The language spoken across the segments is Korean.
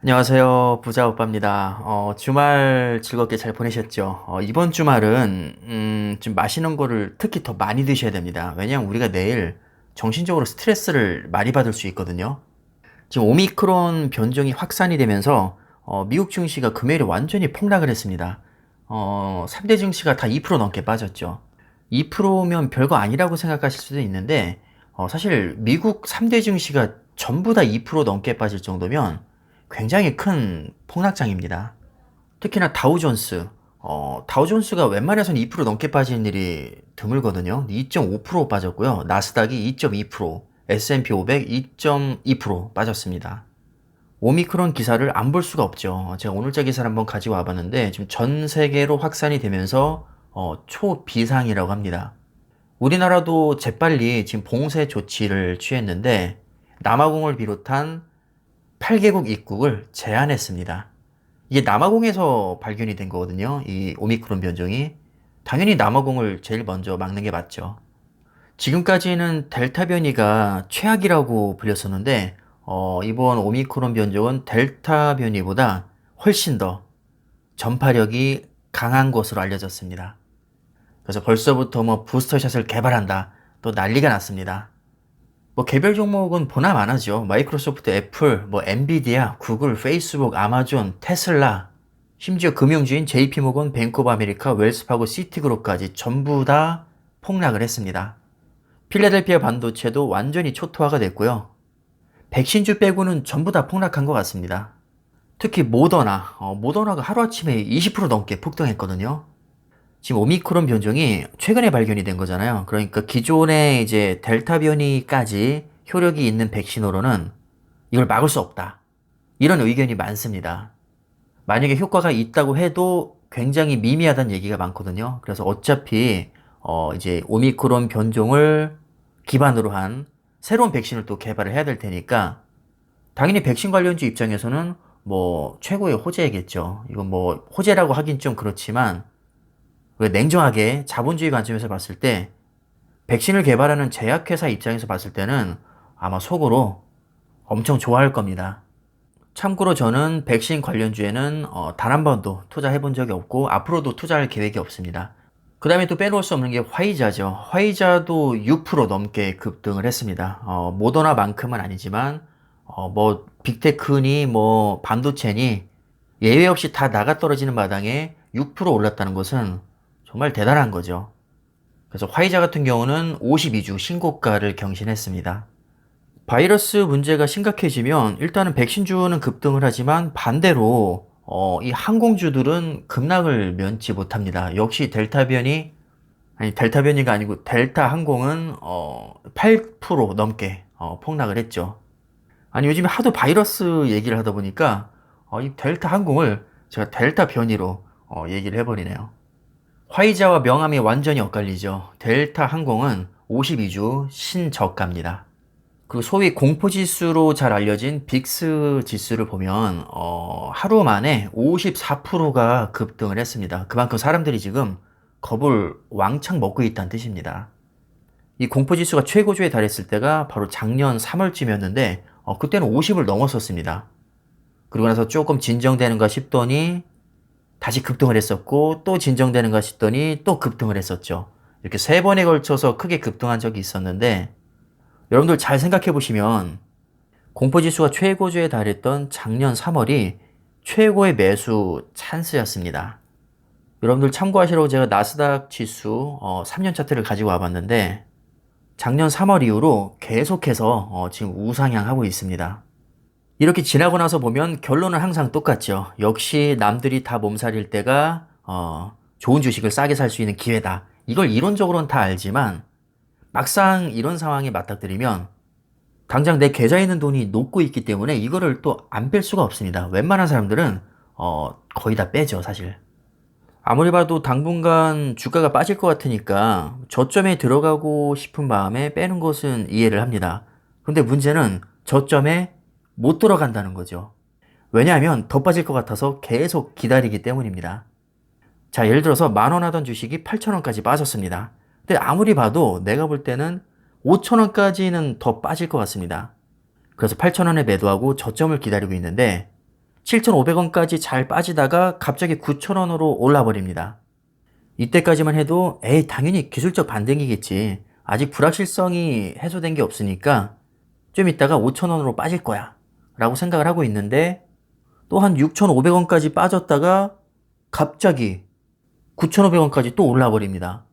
안녕하세요. 부자 오빠입니다. 주말 즐겁게 잘 보내셨죠? 이번 주말은, 좀 맛있는 거를 특히 더 많이 드셔야 됩니다. 왜냐면 우리가 내일 정신적으로 스트레스를 많이 받을 수 있거든요. 지금 오미크론 변종이 확산이 되면서, 미국 증시가 금요일에 완전히 폭락을 했습니다. 3대 증시가 다 2% 넘게 빠졌죠. 2%면 별거 아니라고 생각하실 수도 있는데, 사실 미국 3대 증시가 전부 다 2% 넘게 빠질 정도면 굉장히 큰 폭락장입니다. 특히나 다우존스가 웬만해서는 2% 넘게 빠지는 일이 드물거든요. 2.5% 빠졌고요. 나스닥이 2.2%, S&P 500 2.2% 빠졌습니다. 오미크론 기사를 안 볼 수가 없죠. 제가 오늘자 기사를 한번 가지고 와봤는데 지금 전 세계로 확산이 되면서 초비상이라고 합니다. 우리나라도 재빨리 지금 봉쇄 조치를 취했는데 남아공을 비롯한 8개국 입국을 제한했습니다. 이게 남아공에서 발견이 된 거거든요. 이 오미크론 변종이. 당연히 남아공을 제일 먼저 막는 게 맞죠. 지금까지는 델타 변이가 최악이라고 불렸었는데, 이번 오미크론 변종은 델타 변이보다 훨씬 더 전파력이 강한 것으로 알려졌습니다. 그래서 벌써부터 뭐 부스터샷을 개발한다. 또 난리가 났습니다. 뭐 개별 종목은 보나마나죠. 마이크로소프트, 애플, 뭐 엔비디아, 구글, 페이스북, 아마존, 테슬라, 심지어 금융주인 JP모건, 뱅크 오브 아메리카, 웰스파고, 시티그룹까지 전부 다 폭락을 했습니다. 필라델피아 반도체도 완전히 초토화가 됐고요. 백신주 빼고는 전부 다 폭락한 것 같습니다. 특히 모더나가 하루아침에 20% 넘게 폭등했거든요. 지금 오미크론 변종이 최근에 발견이 된 거잖아요. 그러니까 기존의 이제 델타 변이까지 효력이 있는 백신으로는 이걸 막을 수 없다. 이런 의견이 많습니다. 만약에 효과가 있다고 해도 굉장히 미미하다는 얘기가 많거든요. 그래서 어차피 이제 오미크론 변종을 기반으로 한 새로운 백신을 또 개발을 해야 될 테니까 당연히 백신 관련주 입장에서는 뭐 최고의 호재겠죠. 이건 뭐 호재라고 하긴 좀 그렇지만 냉정하게 자본주의 관점에서 봤을 때 백신을 개발하는 제약회사 입장에서 봤을 때는 아마 속으로 엄청 좋아할 겁니다. 참고로 저는 백신 관련주에는 단 한 번도 투자해 본 적이 없고 앞으로도 투자할 계획이 없습니다. 그 다음에 또 빼놓을 수 없는 게 화이자죠. 화이자도 6% 넘게 급등을 했습니다. 모더나만큼은 아니지만 뭐 빅테크니 뭐 반도체니 예외 없이 다 나가 떨어지는 마당에 6% 올랐다는 것은 정말 대단한 거죠. 그래서 화이자 같은 경우는 52주 신고가를 경신했습니다. 바이러스 문제가 심각해지면 일단은 백신주는 급등을 하지만 반대로 이 항공주들은 급락을 면치 못합니다. 역시 델타 변이가 아니고 델타 항공은 8% 넘게 폭락을 했죠. 아니 요즘에 하도 바이러스 얘기를 하다 보니까 이 델타 항공을 제가 델타 변이로 얘기를 해버리네요. 화이자와 명암이 완전히 엇갈리죠. 델타 항공은 52주 신저가입니다. 그 소위 공포지수로 잘 알려진 빅스 지수를 보면 하루 만에 54%가 급등을 했습니다. 그만큼 사람들이 지금 겁을 왕창 먹고 있다는 뜻입니다. 이 공포지수가 최고조에 달했을 때가 바로 작년 3월쯤이었는데 그때는 50을 넘었었습니다. 그러고 나서 조금 진정되는가 싶더니 다시 급등을 했었고 또 진정되는가 싶더니 또 급등을 했었죠. 이렇게 세 번에 걸쳐서 크게 급등한 적이 있었는데 여러분들 잘 생각해 보시면 공포지수가 최고조에 달했던 작년 3월이 최고의 매수 찬스였습니다. 여러분들 참고하시라고 제가 나스닥 지수 3년 차트를 가지고 와봤는데 작년 3월 이후로 계속해서 지금 우상향하고 있습니다. 이렇게 지나고 나서 보면 결론은 항상 똑같죠. 역시 남들이 다 몸살일 때가 좋은 주식을 싸게 살 수 있는 기회다. 이걸 이론적으로는 다 알지만 막상 이런 상황에 맞닥뜨리면 당장 내 계좌에 있는 돈이 녹고 있기 때문에 이거를 또 안 뺄 수가 없습니다. 웬만한 사람들은 거의 다 빼죠, 사실. 아무리 봐도 당분간 주가가 빠질 것 같으니까 저점에 들어가고 싶은 마음에 빼는 것은 이해를 합니다. 근데 문제는 저점에 못 들어간다는 거죠. 왜냐하면 더 빠질 것 같아서 계속 기다리기 때문입니다. 자, 예를 들어서 10,000원 하던 주식이 8,000원까지 빠졌습니다. 근데 아무리 봐도 내가 볼 때는 5,000원까지는 더 빠질 것 같습니다. 그래서 8,000원에 매도하고 저점을 기다리고 있는데 7,500원까지 잘 빠지다가 갑자기 9,000원으로 올라버립니다. 이때까지만 해도 에이 당연히 기술적 반등이겠지. 아직 불확실성이 해소된 게 없으니까 좀 있다가 5,000원으로 빠질 거야 라고 생각을 하고 있는데 또 한 6,500원까지 빠졌다가 갑자기 9,500원까지 또 올라버립니다.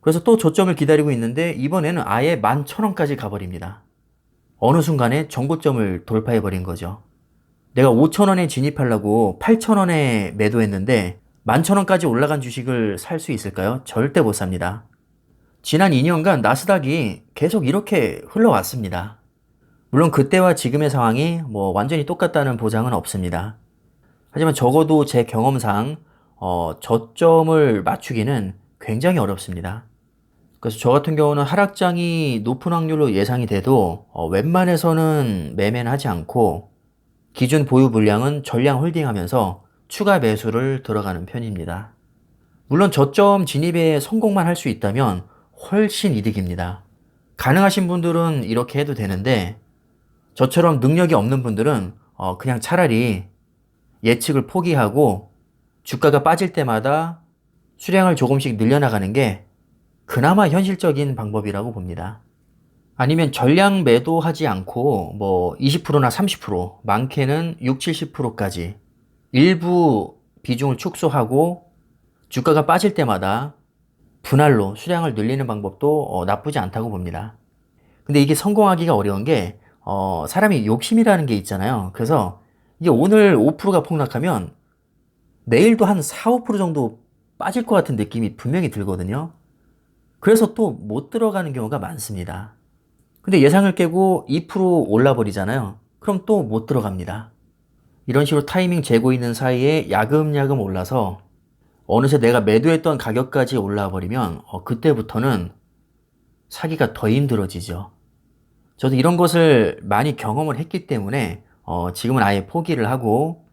그래서 또 저점을 기다리고 있는데 이번에는 아예 11,000원까지 가버립니다. 어느 순간에 정고점을 돌파해버린 거죠. 내가 5,000원에 진입하려고 8,000원에 매도했는데 11,000원까지 올라간 주식을 살 수 있을까요? 절대 못 삽니다. 지난 2년간 나스닥이 계속 이렇게 흘러왔습니다. 물론 그때와 지금의 상황이 완전히 똑같다는 보장은 없습니다. 하지만 적어도 제 경험상 저점을 맞추기는 굉장히 어렵습니다. 그래서 저 같은 경우는 하락장이 높은 확률로 예상이 돼도 웬만해서는 매매는 하지 않고 기준 보유 물량은 전량 홀딩하면서 추가 매수를 들어가는 편입니다. 물론 저점 진입에 성공만 할 수 있다면 훨씬 이득입니다. 가능하신 분들은 이렇게 해도 되는데 저처럼 능력이 없는 분들은 그냥 차라리 예측을 포기하고 주가가 빠질 때마다 수량을 조금씩 늘려나가는 게 그나마 현실적인 방법이라고 봅니다. 아니면 전량 매도하지 않고 20%나 30%, 많게는 60, 70%까지 일부 비중을 축소하고 주가가 빠질 때마다 분할로 수량을 늘리는 방법도 나쁘지 않다고 봅니다. 근데 이게 성공하기가 어려운 게 사람이 욕심이라는 게 있잖아요. 그래서 이게 오늘 5%가 폭락하면 내일도 한 4, 5% 정도 빠질 것 같은 느낌이 분명히 들거든요. 그래서 또 못 들어가는 경우가 많습니다. 근데 예상을 깨고 2% 올라버리잖아요. 그럼 또 못 들어갑니다. 이런 식으로 타이밍 재고 있는 사이에 야금야금 올라서 어느새 내가 매도했던 가격까지 올라와 버리면 그때부터는 사기가 더 힘들어지죠. 저도 이런 것을 많이 경험을 했기 때문에 지금은 아예 포기를 하고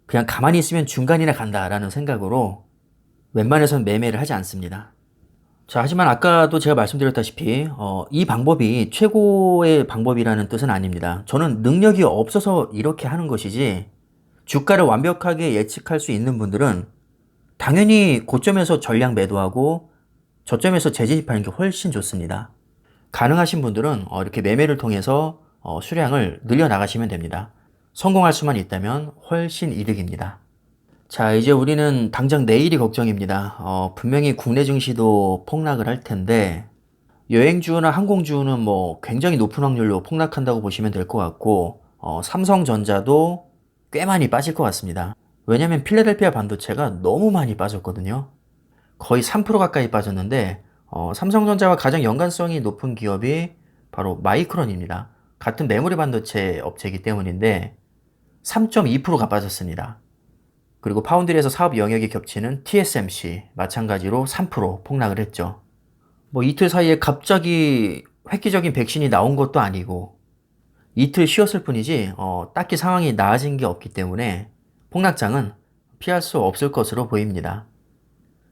그냥 가만히 있으면 중간이나 간다라는 생각으로 웬만해서는 매매를 하지 않습니다. 자, 하지만 아까도 제가 말씀드렸다시피 이 방법이 최고의 방법이라는 뜻은 아닙니다. 저는 능력이 없어서 이렇게 하는 것이지 주가를 완벽하게 예측할 수 있는 분들은 당연히 고점에서 전량 매도하고 저점에서 재진입하는 게 훨씬 좋습니다. 가능하신 분들은 이렇게 매매를 통해서 수량을 늘려나가시면 됩니다. 성공할 수만 있다면 훨씬 이득입니다. 자, 이제 우리는 당장 내일이 걱정입니다. 분명히 국내 증시도 폭락을 할 텐데 여행주나 항공주는 굉장히 높은 확률로 폭락한다고 보시면 될 것 같고 삼성전자도 꽤 많이 빠질 것 같습니다. 왜냐면 필라델피아 반도체가 너무 많이 빠졌거든요. 거의 3% 가까이 빠졌는데 삼성전자와 가장 연관성이 높은 기업이 바로 마이크론입니다. 같은 메모리 반도체 업체이기 때문인데 3.2%가 빠졌습니다. 그리고 파운드리에서 사업 영역이 겹치는 TSMC 마찬가지로 3% 폭락을 했죠. 이틀 사이에 갑자기 획기적인 백신이 나온 것도 아니고 이틀 쉬었을 뿐이지 딱히 상황이 나아진 게 없기 때문에 폭락장은 피할 수 없을 것으로 보입니다.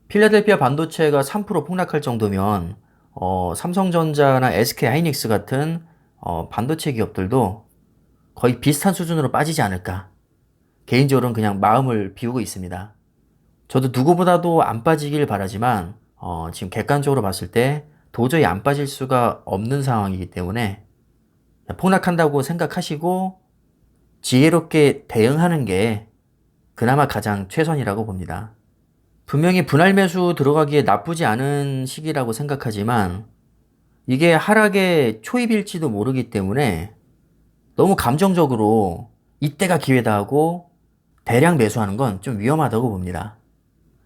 필라델피아 반도체가 3% 폭락할 정도면 삼성전자나 SK하이닉스 같은 반도체 기업들도 거의 비슷한 수준으로 빠지지 않을까. 개인적으로는 그냥 마음을 비우고 있습니다. 저도 누구보다도 안 빠지길 바라지만 지금 객관적으로 봤을 때 도저히 안 빠질 수가 없는 상황이기 때문에 폭락한다고 생각하시고 지혜롭게 대응하는 게 그나마 가장 최선이라고 봅니다. 분명히 분할 매수 들어가기에 나쁘지 않은 시기라고 생각하지만 이게 하락의 초입일지도 모르기 때문에 너무 감정적으로 이때가 기회다 하고 대량 매수하는 건 좀 위험하다고 봅니다.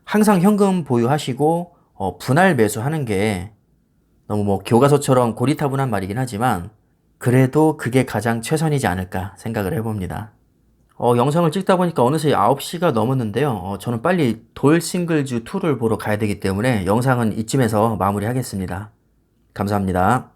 항상 현금 보유하시고 분할 매수하는 게 너무 교과서처럼 고리타분한 말이긴 하지만 그래도 그게 가장 최선이지 않을까 생각을 해봅니다. 영상을 찍다 보니까 어느새 9시가 넘었는데요. 저는 빨리 돌싱글즈 2를 보러 가야 되기 때문에 영상은 이쯤에서 마무리하겠습니다. 감사합니다.